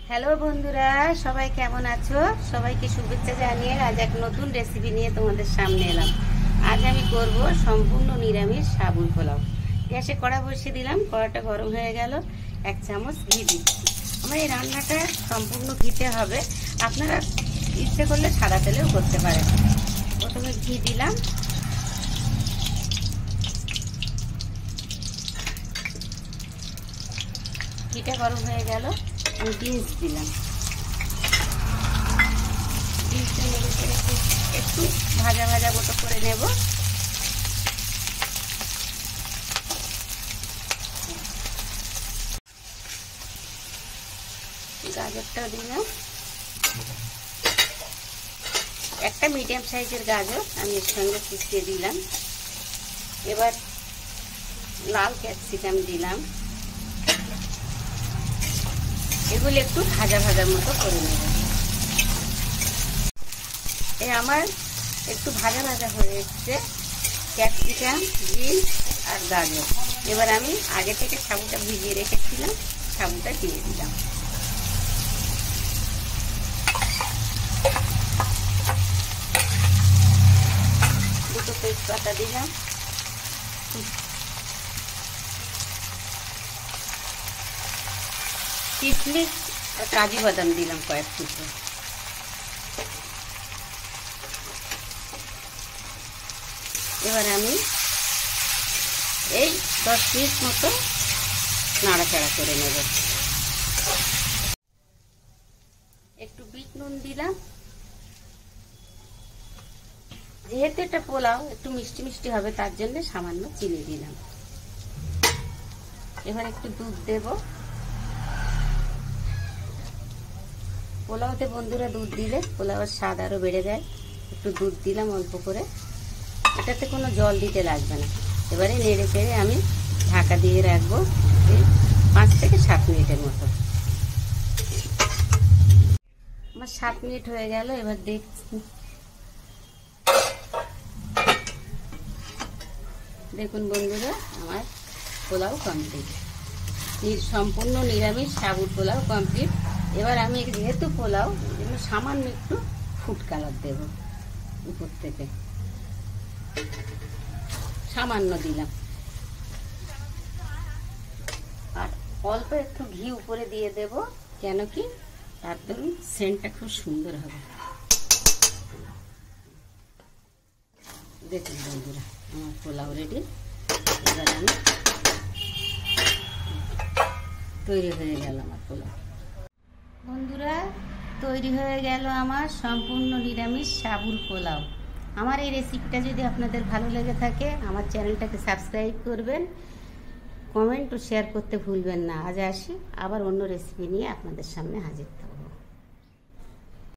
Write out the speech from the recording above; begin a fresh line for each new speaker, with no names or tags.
Hello বন্ধুরা, সবাই কেমন আছো? সবাইকে শুভেচ্ছা জানিয়ে আজ এক নতুন রেসিপি নিয়ে তোমাদের সামনে এলাম। আজ আমি করব সম্পূর্ণ নিরামিষ সাবুর পোলাও। গ্যাসে কড়া বসিয়ে দিলাম, কড়াটা গরম হয়ে গেল, 1 চামচ ঘি দিচ্ছি। আমার এই রান্নাটা সম্পূর্ণ ঘিতে হবে, আপনারা ইচ্ছে করলে সাদা তেলেও করতে পারেন। প্রথমে ঘি দিলাম, ঘিটা গরম হয়ে গেল, আমি বিনস দিলাম। বিনসটা নেড়ে চেড়ে একটু ভাজা ভাজা মতো করে নেব। গাজরটাও দিলাম, একটা মিডিয়াম সাইজের গাজর আমি এর সঙ্গে কুচিয়ে দিলাম। এবার লাল ক্যাপসিকাম দিলাম, এগুলো একটু ভাজা ভাজার মতো করে নেব। এই আমার একটু ভাজা ভাজা হয়ে এসছে ক্যাপসিকাম, বিনস আর গাজর। এবার আমি আগে থেকে সাবুটা ভিজিয়ে রেখেছিলাম, সাবুটা দিয়ে দিলাম। দুটো তেজপাতা দিলাম, কিশমিশ আর কাজু বাদাম দিলাম কয়েক টুকরো। এবার আমি এই 10 মিনিট মতো নাড়াচাড়া করে নেব। একটু বিট নুন দিলাম, যেহেতু এটা পোলাও একটু মিষ্টি মিষ্টি হবে তার জন্য সামান্য চিনি দিলাম। এবার একটু দুধ দেব। পোলাওতে বন্ধুরা দুধ দিলে পোলাওয়ের স্বাদ আরো বেড়ে যায়। একটু দুধ দিলাম অল্প করে, এটাতে কোনো জল দিতে লাগবে না। এবারে নেড়ে চেড়ে আমি ঢাকা দিয়ে রাখবো 5 থেকে 7 মিনিটের মতো। আমার 7 মিনিট হয়ে গেল, এবার দেখছি। দেখুন বন্ধুরা, আমার পোলাও কমপ্লিট, সম্পূর্ণ নিরামিষ সাবুর পোলাও কমপ্লিট। এবার আমি যেহেতু পোলাও সামান্য একটু ফুড কালার দেব উপর থেকে, সামান্য দিলাম। আর অল্প একটু ঘি উপরে দিয়ে দেব, কেন কি তার ধরুন সেন্টটা খুব সুন্দর হবে। দেখুন বন্ধুরা, আমার পোলাও রেডি। এবার আমি তৈরি হয়ে গেল আমার পোলাও। বন্ধুরা, তৈরি হয়ে গেল আমার সম্পূর্ণ নিরামিষ সাবুর পোলাও। আমার এই রেসিপিটা যদি আপনাদের ভালো লেগে থাকে আমার চ্যানেলটাকে সাবস্ক্রাইব করবেন, কমেন্ট ও শেয়ার করতে ভুলবেন না। আজ আসি, আবার অন্য রেসিপি নিয়ে আপনাদের সামনে হাজির।